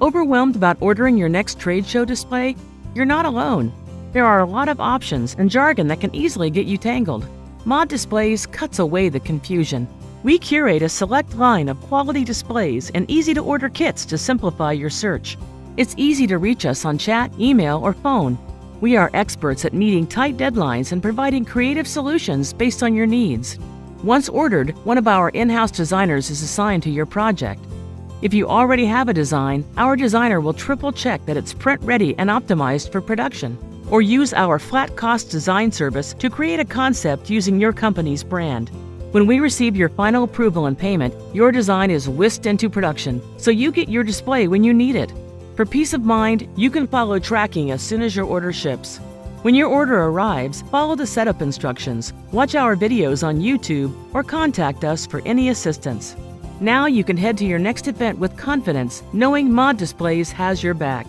Overwhelmed about ordering your next trade show display? You're not alone. There are a lot of options and jargon that can easily get you tangled. MODdisplays cuts away the confusion. We curate a select line of quality displays and easy-to-order kits to simplify your search. It's easy to reach us on chat, email, or phone. We are experts at meeting tight deadlines and providing creative solutions based on your needs. Once ordered, one of our in-house designers is assigned to your project. If you already have a design, our designer will triple-check that it's print-ready and optimized for production. Or use our flat-cost design service to create a concept using your company's brand. When we receive your final approval and payment, your design is whisked into production, so you get your display when you need it. For peace of mind, you can follow tracking as soon as your order ships. When your order arrives, follow the setup instructions, watch our videos on YouTube, or contact us for any assistance. Now you can head to your next event with confidence, knowing MODdisplays has your back.